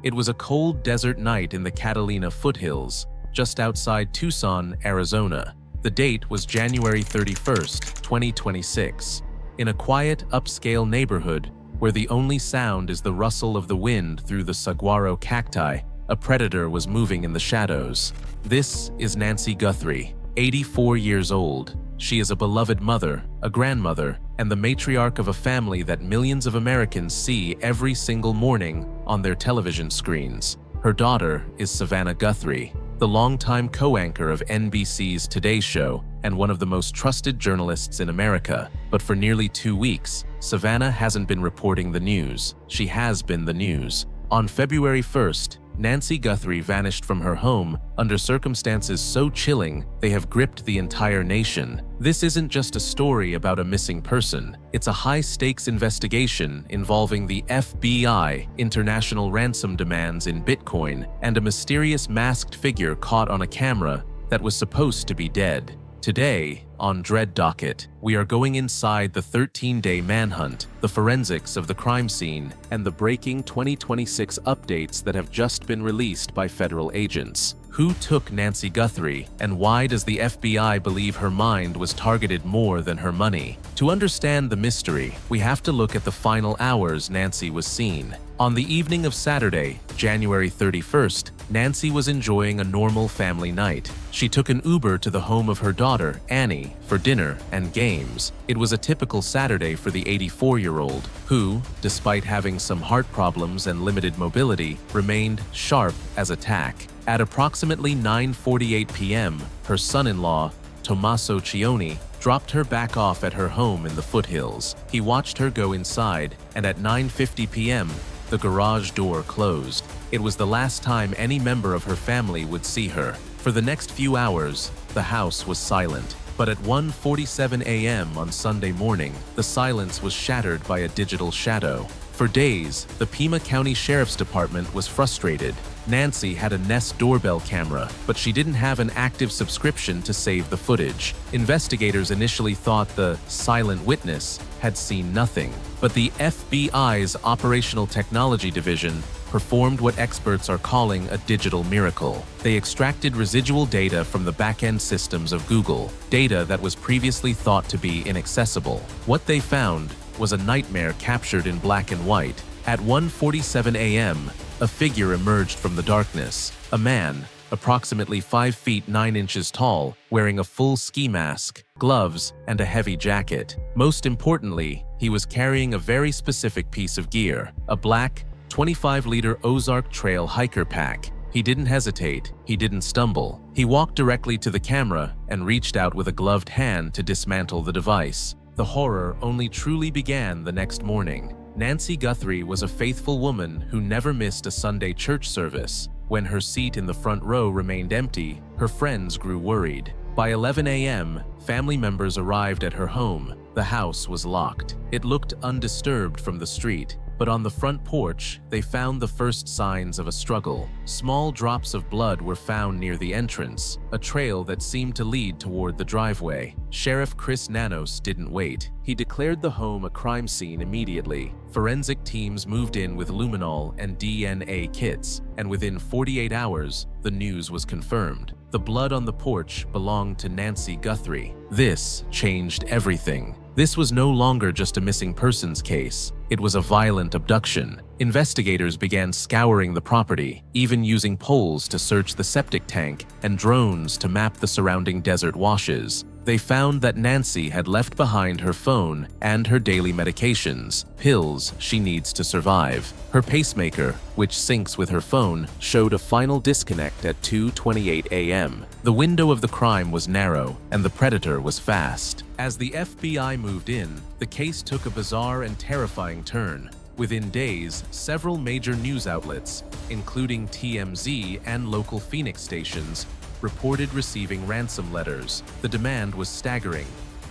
It was a cold desert night in the Catalina foothills, just outside Tucson, Arizona. The date was January 31st, 2026. In a quiet, upscale neighborhood, where the only sound is the rustle of the wind through the saguaro cacti, a predator was moving in the shadows. This is Nancy Guthrie, 84 years old. She is a beloved mother, a grandmother, and the matriarch of a family that millions of Americans see every single morning on their television screens. Her daughter is Savannah Guthrie, the longtime co-anchor of NBC's Today Show and one of the most trusted journalists in America. But for nearly 2 weeks, Savannah hasn't been reporting the news. She has been the news. On February 1st, Nancy Guthrie vanished from her home under circumstances so chilling they have gripped the entire nation. This isn't just a story about a missing person. It's a high-stakes investigation involving the FBI, international ransom demands in Bitcoin, and a mysterious masked figure caught on a camera that was supposed to be dead. Today, on Dread Docket, we are going inside the 13-day manhunt, the forensics of the crime scene, and the breaking 2026 updates that have just been released by federal agents. Who took Nancy Guthrie, and why does the FBI believe her mind was targeted more than her money? To understand the mystery, we have to look at the final hours Nancy was seen. On the evening of Saturday, January 31st, Nancy was enjoying a normal family night. She took an Uber to the home of her daughter, Annie, for dinner and games. It was a typical Saturday for the 84-year-old, who, despite having some heart problems and limited mobility, remained sharp as a tack. At approximately 9:48 p.m., her son-in-law, Tommaso Cioni, dropped her back off at her home in the foothills. He watched her go inside, and at 9:50 p.m., the garage door closed. It was the last time any member of her family would see her. For the next few hours, the house was silent. But at 1:47 a.m. on Sunday morning, the silence was shattered by a digital shadow. For days, the Pima County Sheriff's Department was frustrated. Nancy had a Nest doorbell camera, but she didn't have an active subscription to save the footage. Investigators initially thought the silent witness had seen nothing, but the FBI's Operational Technology Division performed what experts are calling a digital miracle. They extracted residual data from the back-end systems of Google, data that was previously thought to be inaccessible. What they found was a nightmare captured in black and white. At 1:47 a.m., a figure emerged from the darkness. A man, approximately 5 feet 9 inches tall, wearing a full ski mask, gloves, and a heavy jacket. Most importantly, he was carrying a very specific piece of gear, a black, 25-liter Ozark Trail hiker pack. He didn't hesitate, he didn't stumble. He walked directly to the camera and reached out with a gloved hand to dismantle the device. The horror only truly began the next morning. Nancy Guthrie was a faithful woman who never missed a Sunday church service. When her seat in the front row remained empty, her friends grew worried. By 11 a.m., family members arrived at her home. The house was locked. It looked undisturbed from the street, but on the front porch, they found the first signs of a struggle. Small drops of blood were found near the entrance, a trail that seemed to lead toward the driveway. Sheriff Chris Nanos didn't wait. He declared the home a crime scene immediately. Forensic teams moved in with luminol and DNA kits, and within 48 hours, the news was confirmed. The blood on the porch belonged to Nancy Guthrie. This changed everything. This was no longer just a missing persons case. It was a violent abduction. Investigators began scouring the property, even using poles to search the septic tank and drones to map the surrounding desert washes. They found that Nancy had left behind her phone and her daily medications, pills she needs to survive. Her pacemaker, which syncs with her phone, showed a final disconnect at 2:28 a.m. The window of the crime was narrow, and the predator was fast. As the FBI moved in, the case took a bizarre and terrifying turn. Within days, several major news outlets, including TMZ and local Phoenix stations, reported receiving ransom letters. The demand was staggering: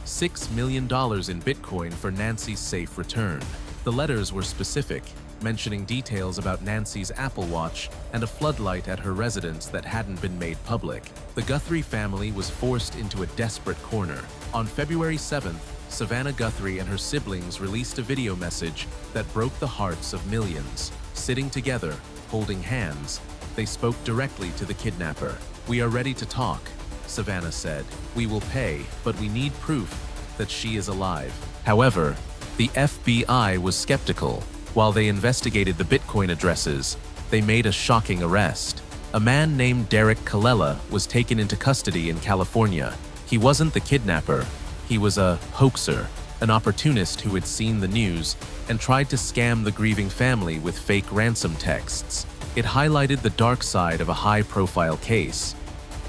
$6 million in Bitcoin for Nancy's safe return. The letters were specific, mentioning details about Nancy's Apple Watch and a floodlight at her residence that hadn't been made public. The Guthrie family was forced into a desperate corner. On February 7th, Savannah Guthrie and her siblings released a video message that broke the hearts of millions. Sitting together, Holding hands, they spoke directly to the kidnapper. "We are ready to talk," Savannah said. "We will pay, but we need proof that she is alive." However, the FBI was skeptical. While they investigated the Bitcoin addresses, they made a shocking arrest. A man named Derek Colella was taken into custody in California. He wasn't the kidnapper. He was a hoaxer, an opportunist who had seen the news and tried to scam the grieving family with fake ransom texts. It highlighted the dark side of a high-profile case.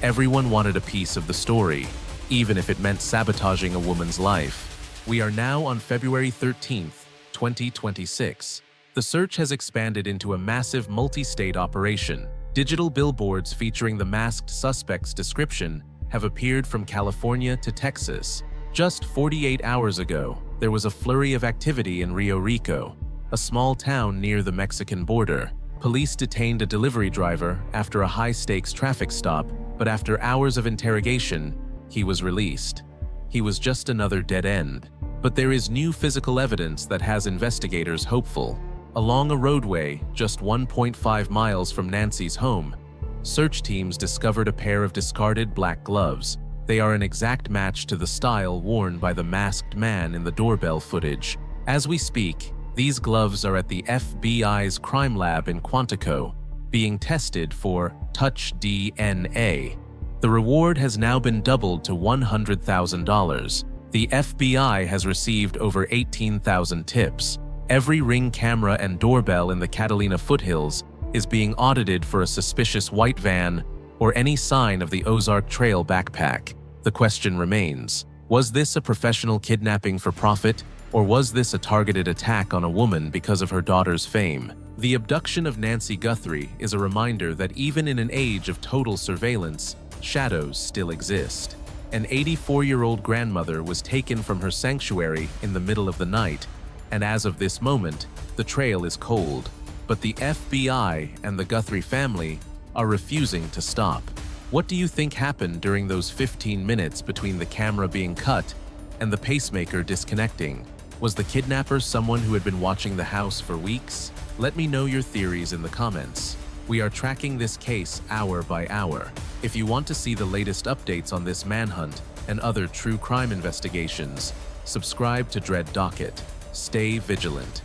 Everyone wanted a piece of the story, even if it meant sabotaging a woman's life. We are now on February 13th, 2026. The search has expanded into a massive multi-state operation. Digital billboards featuring the masked suspect's description have appeared from California to Texas. Just 48 hours ago, there was a flurry of activity in Rio Rico, a small town near the Mexican border. Police detained a delivery driver after a high-stakes traffic stop, but after hours of interrogation, he was released. He was just another dead end. But there is new physical evidence that has investigators hopeful. Along a roadway just 1.5 miles from Nancy's home, search teams discovered a pair of discarded black gloves. They are an exact match to the style worn by the masked man in the doorbell footage. As we speak, these gloves are at the FBI's crime lab in Quantico, being tested for touch DNA. The reward has now been doubled to $100,000. The FBI has received over 18,000 tips. Every Ring camera and doorbell in the Catalina foothills is being audited for a suspicious white van or any sign of the Ozark Trail backpack. The question remains, was this a professional kidnapping for profit, or was this a targeted attack on a woman because of her daughter's fame? The abduction of Nancy Guthrie is a reminder that even in an age of total surveillance, shadows still exist. An 84-year-old grandmother was taken from her sanctuary in the middle of the night, and as of this moment, the trail is cold. But the FBI and the Guthrie family are refusing to stop. What do you think happened during those 15 minutes between the camera being cut and the pacemaker disconnecting? Was the kidnapper someone who had been watching the house for weeks? Let me know your theories in the comments. We are tracking this case hour by hour. If you want to see the latest updates on this manhunt and other true crime investigations, subscribe to Dread Docket. Stay vigilant.